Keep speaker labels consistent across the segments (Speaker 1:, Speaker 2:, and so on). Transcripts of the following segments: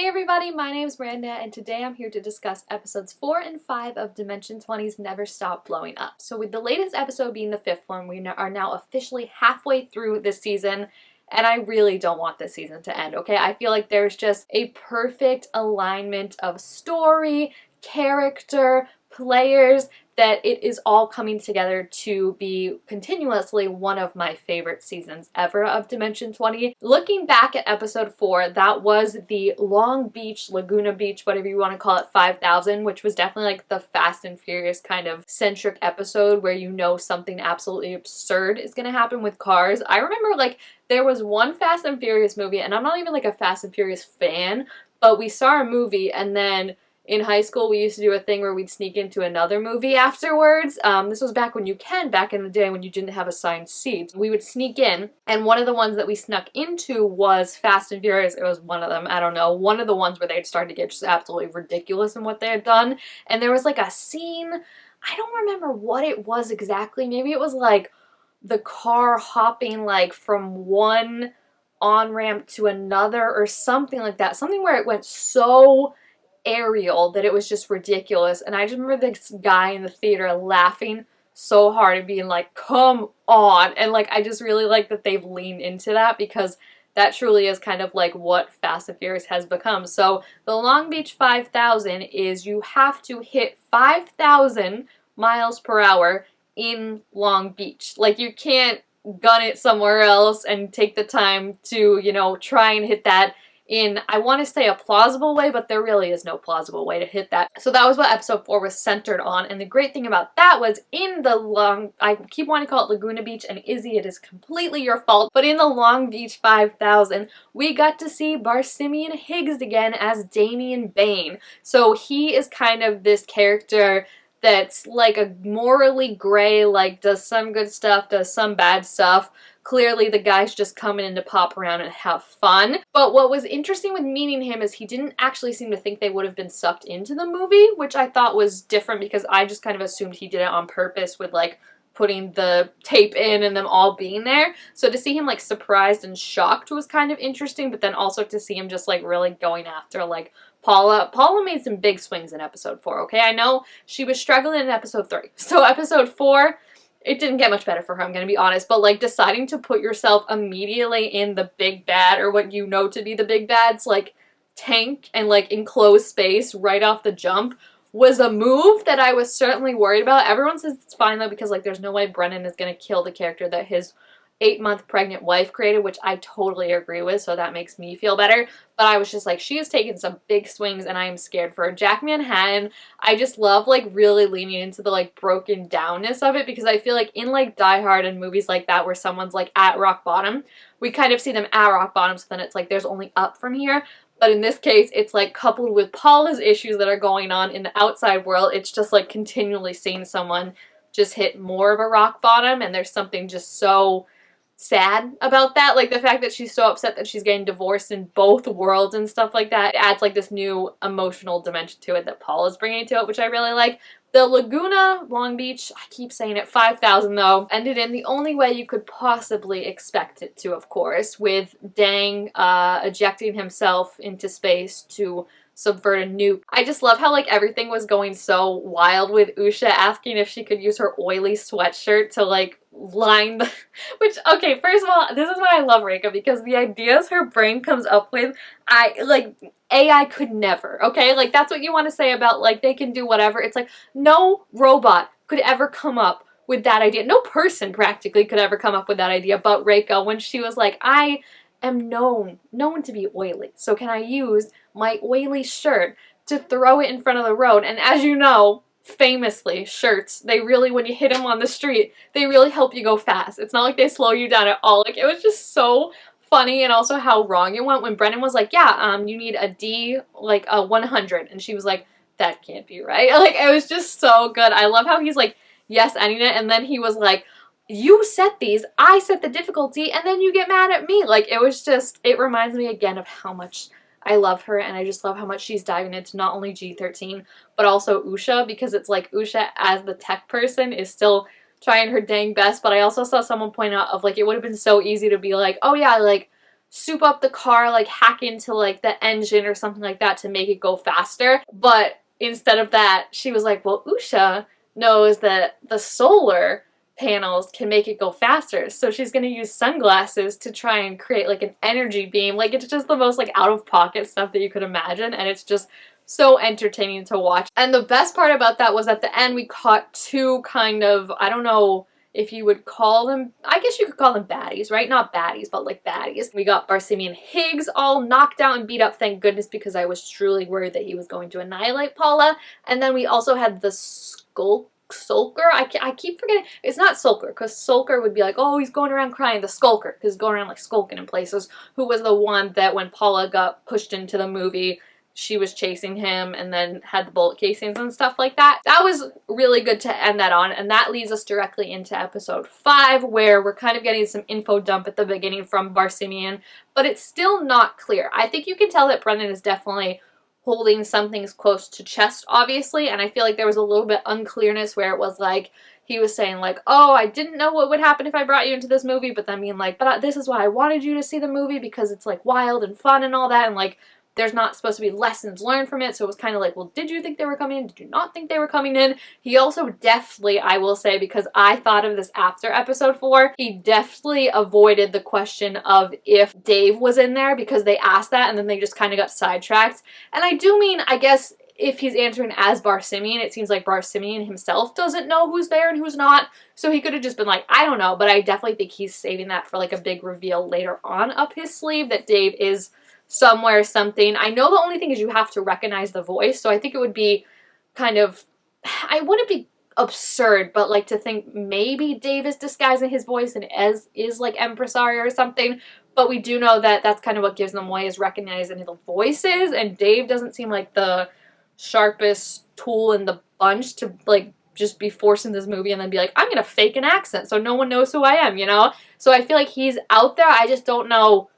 Speaker 1: Hey everybody, my name is Miranda and today I'm here to discuss episodes 4 and 5 of Dimension 20's Never Stop Blowing Up. So with the latest episode being the 5th one, we are now officially halfway through this season and I really don't want this season to end, okay? I feel like there's just a perfect alignment of story, character, players, that it is all coming together to be continuously one of my favorite seasons ever of Dimension 20. Looking back at episode 4, that was the Long Beach, Laguna Beach, whatever you want to call it, 5000, which was definitely like the Fast and Furious kind of centric episode where you know something absolutely absurd is going to happen with cars. I remember like there was one Fast and Furious movie, and I'm not even like a Fast and Furious fan, but we saw a movie and then in high school, we used to do a thing where we'd sneak into another movie afterwards. This was back when back in the day when you didn't have assigned seats. We would sneak in, and one of the ones that we snuck into was Fast and Furious. It was one of them, I don't know, one of the ones where they'd started to get just absolutely ridiculous in what they had done. And there was like a scene, I don't remember what it was exactly. Maybe it was like the car hopping like from one on-ramp to another or something like that. Something where it went so aerial that it was just ridiculous, and I just remember this guy in the theater laughing so hard and being like, come on. And like I just really like that they've leaned into that, because that truly is kind of like what Fast and Furious has become. So the Long Beach 5000 is you have to hit 5,000 miles per hour in Long Beach. Like you can't gun it somewhere else and take the time to, you know, try and hit that in, I want to say, a plausible way, but there really is no plausible way to hit that. So that was what episode 4 was centered on, and the great thing about that was in the I keep wanting to call it Laguna Beach, and Izzy, it is completely your fault, but in the Long Beach 5000, we got to see Barsimian Higgs again as Damian Bane. So he is kind of this character that's like a morally gray, like does some good stuff, does some bad stuff. Clearly the guy's just coming in to pop around and have fun. But what was interesting with meeting him is he didn't actually seem to think they would have been sucked into the movie, which I thought was different because I just kind of assumed he did it on purpose with like putting the tape in and them all being there. So to see him like surprised and shocked was kind of interesting, but then also to see him just like really going after like Paula. Paula made some big swings in episode 4, okay? I know she was struggling in episode 3. So episode 4, it didn't get much better for her, I'm gonna be honest, but like deciding to put yourself immediately in the big bad, or what you know to be the big bad's like tank and like enclosed space right off the jump was a move that I was certainly worried about. Everyone says it's fine though, because like there's no way Brennan is gonna kill the character that his 8-month pregnant wife created, which I totally agree with, so that makes me feel better. But I was just like, she has taken some big swings and I am scared for her. Jack Manhattan, I just love like really leaning into the like broken downness of it, because I feel like in like Die Hard and movies like that where someone's like at rock bottom, we kind of see them at rock bottom, so then it's like there's only up from here. But in this case, it's like coupled with Paula's issues that are going on in the outside world, it's just like continually seeing someone just hit more of a rock bottom, and there's something just so sad about that. Like the fact that she's so upset that she's getting divorced in both worlds and stuff like that, it adds like this new emotional dimension to it that Paul is bringing to it, which I really like. The Laguna, Long Beach, I keep saying it, 5000 though, ended in the only way you could possibly expect it to, of course, with Dang ejecting himself into space to subvert a nuke. I just love how like everything was going so wild with Usha asking if she could use her oily sweatshirt to like line the which, okay, first of all, this is why I love Reika, because the ideas her brain comes up with, AI could never, okay? Like that's what you want to say about like they can do whatever. It's like no robot could ever come up with that idea. No person practically could ever come up with that idea but Reika, when she was like, I am known to be oily, so can I use my oily shirt to throw it in front of the road? And as you know, famously, shirts, they really, when you hit them on the street, they really help you go fast. It's not like they slow you down at all. Like it was just so funny, and also how wrong it went when Brennan was like, yeah, you need a D, like a 100, and she was like, that can't be right. Like it was just so good. I love how he's like yes ending it, and then he was like, you set these, I set the difficulty, and then you get mad at me. Like, it was just, it reminds me again of how much I love her, and I just love how much she's diving into not only G13, but also Usha, because it's like Usha as the tech person is still trying her dang best, but I also saw someone point out of like, it would have been so easy to be like, oh yeah, like, soup up the car, like hack into like the engine or something like that to make it go faster. But instead of that, she was like, well, Usha knows that the solar panels can make it go faster, so she's gonna use sunglasses to try and create like an energy beam. Like, it's just the most like out of pocket stuff that you could imagine, and it's just so entertaining to watch. And the best part about that was at the end we caught two kind of, I don't know if you would call them, I guess you could call them baddies, right? Not baddies, but like baddies. We got Barsimi and Higgs all knocked out and beat up, thank goodness, because I was truly worried that he was going to annihilate Paula. And then we also had the Sulker. I keep forgetting. It's not Sulker, because Sulker would be like, oh, he's going around crying. The Skulker, because he's going around like skulking in places, who was the one that when Paula got pushed into the movie, she was chasing him and then had the bullet casings and stuff like that. That was really good to end that on, and that leads us directly into episode 5, where we're kind of getting some info dump at the beginning from Barsimian, but it's still not clear. I think you can tell that Brendan is definitely holding some things close to chest, obviously, and I feel like there was a little bit unclearness where it was like, he was saying like, oh, I didn't know what would happen if I brought you into this movie, but then being like, but this is why I wanted you to see the movie, because it's like wild and fun and all that, and like, there's not supposed to be lessons learned from it, so it was kind of like, well, did you think they were coming in? Did you not think they were coming in? He also deftly, I will say, because I thought of this after episode 4, he deftly avoided the question of if Dave was in there, because they asked that and then they just kind of got sidetracked. And I do mean, I guess, if he's answering as Barsimian, it seems like Barsimian himself doesn't know who's there and who's not, so he could have just been like, I don't know, but I definitely think he's saving that for like a big reveal later on up his sleeve, that Dave is somewhere, something. I know the only thing is you have to recognize the voice, so I think it would be kind of, I wouldn't be absurd, but like to think maybe Dave is disguising his voice and is like Empresario or something, but we do know that that's kind of what gives them away, is recognizing the voices, and Dave doesn't seem like the sharpest tool in the bunch to like just be forced in this movie and then be like, I'm gonna fake an accent so no one knows who I am, you know? So I feel like he's out there. I just don't know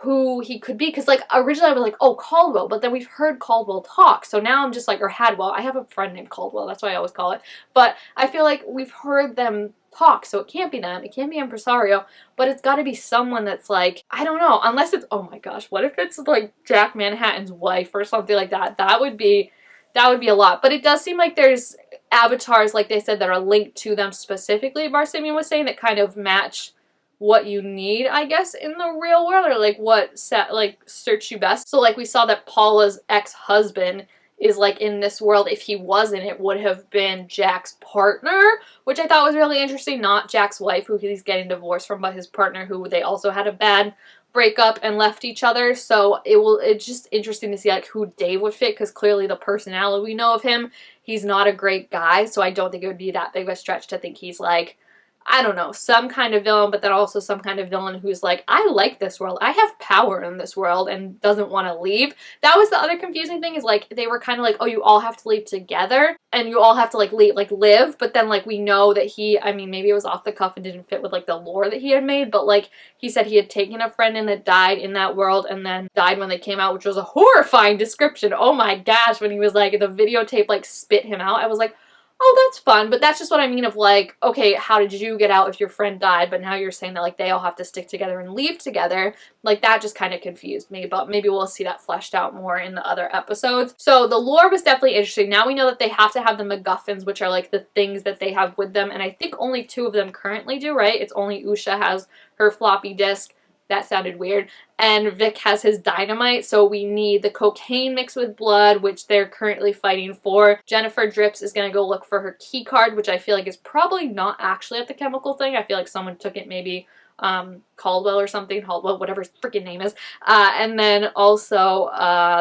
Speaker 1: who he could be, because like originally I was like, oh, Caldwell, but then we've heard Caldwell talk, so now I'm just like, or Hadwell, I have a friend named Caldwell, that's why I always call it, but I feel like we've heard them talk, so it can't be them, it can't be Impresario, but it's got to be someone that's like, I don't know, unless it's, oh my gosh, what if it's like Jack Manhattan's wife or something like that? That would be a lot. But it does seem like there's avatars, like they said, that are linked to them specifically, Barsimian was saying, that kind of match what you need, I guess, in the real world, or like what suits you best. So like we saw that Paula's ex-husband is like in this world. If he wasn't, it would have been Jack's partner, which I thought was really interesting. Not Jack's wife, who he's getting divorced from, but his partner, who they also had a bad breakup and left each other. So it's just interesting to see like who Dave would fit, because clearly the personality we know of him, he's not a great guy, so I don't think it would be that big of a stretch to think he's like, I don't know, some kind of villain, but then also some kind of villain who's like, I like this world, I have power in this world, and doesn't want to leave. That was the other confusing thing, is like, they were kind of like, oh, you all have to leave together, and you all have to like leave, like live, but then like we know that he, I mean, maybe it was off the cuff and didn't fit with like the lore that he had made, but like he said he had taken a friend in that died in that world and then died when they came out, which was a horrifying description. Oh my gosh, when he was like, the videotape like spit him out, I was like, oh, that's fun, but that's just what I mean of like, okay, how did you get out if your friend died, but now you're saying that like they all have to stick together and leave together. Like that just kind of confused me, but maybe we'll see that fleshed out more in the other episodes. So the lore was definitely interesting. Now we know that they have to have the MacGuffins, which are like the things that they have with them, and I think only 2 of them currently do, right? It's only Usha has her floppy disk. That sounded weird. And Vic has his dynamite, so we need the cocaine mixed with blood, which they're currently fighting for. Jennifer Drips is going to go look for her key card, which I feel like is probably not actually at the chemical thing. I feel like someone took it, maybe Caldwell or something, Caldwell, whatever his freaking name is. And then also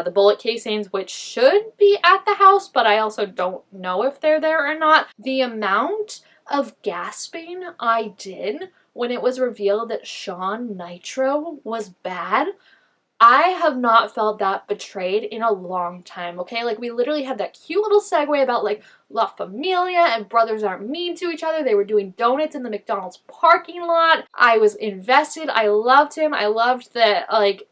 Speaker 1: the bullet casings, which should be at the house, but I also don't know if they're there or not. The amount of gasping I did when it was revealed that Sean Nitro was bad, I have not felt that betrayed in a long time, okay? Like, we literally had that cute little segue about, like, La Familia and brothers aren't mean to each other. They were doing donuts in the McDonald's parking lot. I was invested. I loved him. I loved that, like,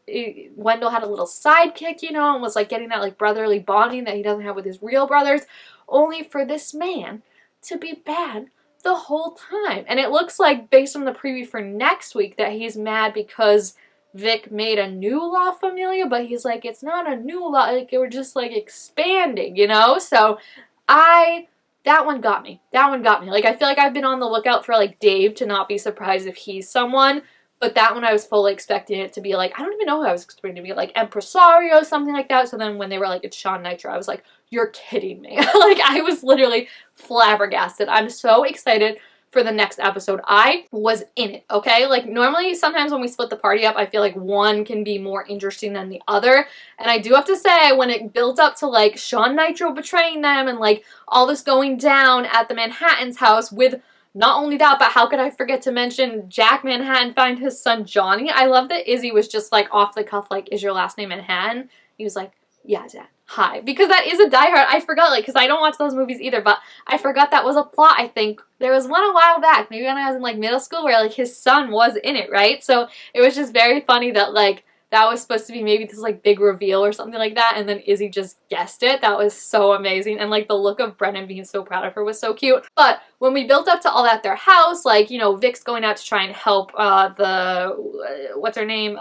Speaker 1: Wendell had a little sidekick, you know, and was, like, getting that, like, brotherly bonding that he doesn't have with his real brothers, only for this man to be bad the whole time. And it looks like, based on the preview for next week, that he's mad because Vic made a new La Familia, but he's like, it's not a new law, like, we're just, like, expanding, you know? So, that one got me. That one got me. Like, I feel like I've been on the lookout for, like, Dave to not be surprised if he's someone, but that one I was fully expecting it to be, like, I don't even know who I was expecting to be, like, Impresario, something like that. So then when they were like, it's Sean Nitro, I was like, you're kidding me. Like, I was literally flabbergasted. I'm so excited for the next episode. I was in it, okay? Like, normally, sometimes when we split the party up, I feel like one can be more interesting than the other. And I do have to say, when it built up to, like, Sean Nitro betraying them and, like, all this going down at the Manhattan's house with not only that, but how could I forget to mention Jack Manhattan find his son Johnny? I love that Izzy was just, like, off the cuff, like, is your last name Manhattan? He was like, yeah, Dad. Hi. Because that is a Die Hard. I forgot, like, because I don't watch those movies either, but I forgot that was a plot, I think. There was one a while back, maybe when I was in, like, middle school, where, like, his son was in it, right? So it was just very funny that, like, that was supposed to be maybe this, like, big reveal or something like that, and then Izzy just guessed it. That was so amazing, and, like, the look of Brennan being so proud of her was so cute. But when we built up to all that, their house, like, you know, Vic's going out to try and help what's her name?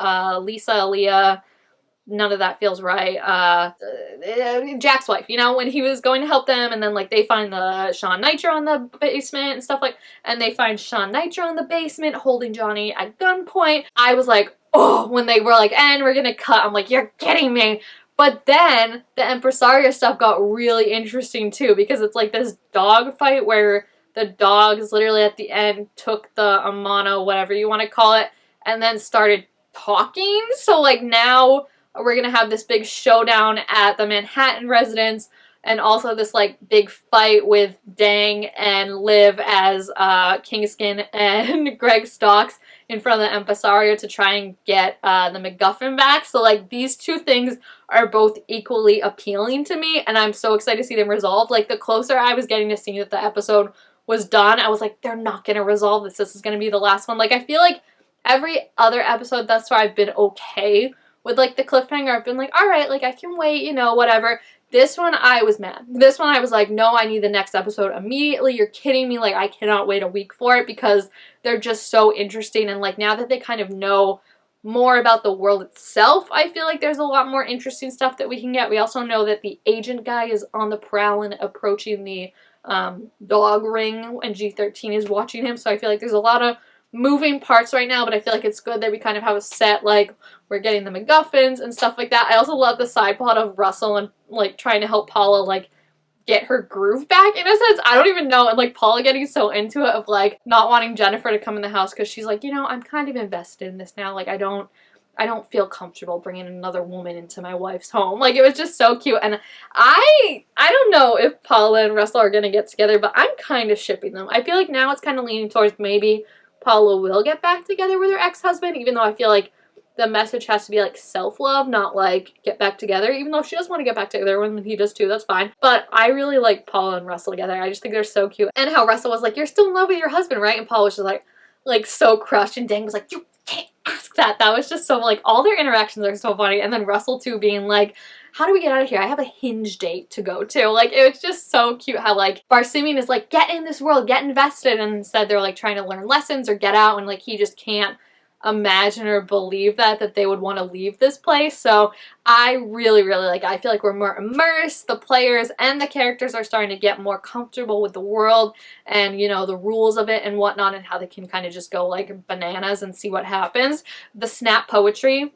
Speaker 1: Lisa, Aaliyah, none of that feels right. Jack's wife, you know, when he was going to help them, and then, like, they find the Sean Nitro in the basement and stuff, like, and they find Sean Nitro in the basement holding Johnny at gunpoint. I was like, oh, when they were like, and we're gonna cut, I'm like, you're kidding me. But then the Impresario stuff got really interesting too, because it's like this dog fight where the dogs literally at the end took the Amano, whatever you want to call it, and then started talking. So, like, now we're gonna have this big showdown at the Manhattan residence, and also this, like, big fight with Dang and Liv as Kingskin and Greg Stocks in front of the Impresario to try and get the MacGuffin back. So, like, these two things are both equally appealing to me, and I'm so excited to see them resolved. Like, the closer I was getting to seeing that the episode was done, I was like, they're not gonna resolve this. This is gonna be the last one. Like, I feel like every other episode thus far I've been okay with, like, the cliffhanger. I've been like, alright, like, I can wait, you know, whatever. This one, I was mad. This one, I was like, no, I need the next episode immediately. You're kidding me. Like, I cannot wait a week for it, because they're just so interesting. And, like, now that they kind of know more about the world itself, I feel like there's a lot more interesting stuff that we can get. We also know that the agent guy is on the prowl and approaching the dog ring, and G13 is watching him. So I feel like there's a lot of moving parts right now, but I feel like it's good that we kind of have a set, like, we're getting the MacGuffins and stuff like that. I also love the side plot of Russell and, like, trying to help Paula, like, get her groove back, in a sense. I don't even know, and, like, Paula getting so into it of, like, not wanting Jennifer to come in the house because she's like, you know, I'm kind of invested in this now. Like, I don't feel comfortable bringing another woman into my wife's home. Like, it was just so cute, and I don't know if Paula and Russell are gonna get together, but I'm kind of shipping them. I feel like now it's kind of leaning towards maybe Paula will get back together with her ex-husband, even though I feel like the message has to be, like, self-love, not, like, get back together. Even though she does want to get back together when he does too, that's fine. But I really like Paula and Russell together. I just think they're so cute. And how Russell was like, you're still in love with your husband, right? And Paula was just like so crushed, and Dang was like, you can't ask that. That was just so, like, all their interactions are so funny. And then Russell too being like, how do we get out of here? I have a Hinge date to go to. Like, it was just so cute how, like, Barsimian is like, get in this world, get invested, and instead they're, like, trying to learn lessons or get out, and, like, he just can't imagine or believe that they would want to leave this place. So I really, really like it. I feel like we're more immersed. The players and the characters are starting to get more comfortable with the world and, you know, the rules of it and whatnot, and how they can kind of just go, like, bananas and see what happens. The snap poetry,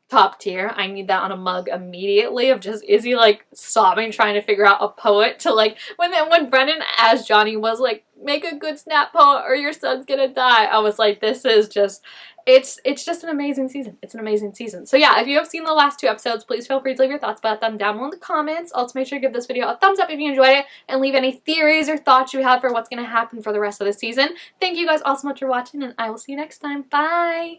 Speaker 1: top tier. I need that on a mug immediately, of just Izzy, like, sobbing trying to figure out a poet to, like, when Brennan as Johnny was like, make a good snap poet or your son's gonna die, I was like, this is just, it's just an amazing season. It's an amazing season. So yeah, if you have seen the last two episodes, please feel free to leave your thoughts about them down below in the comments. Also, make sure to give this video a thumbs up if you enjoyed it, and leave any theories or thoughts you have for what's going to happen for the rest of the season. Thank you guys all so much for watching, and I will see you next time. Bye!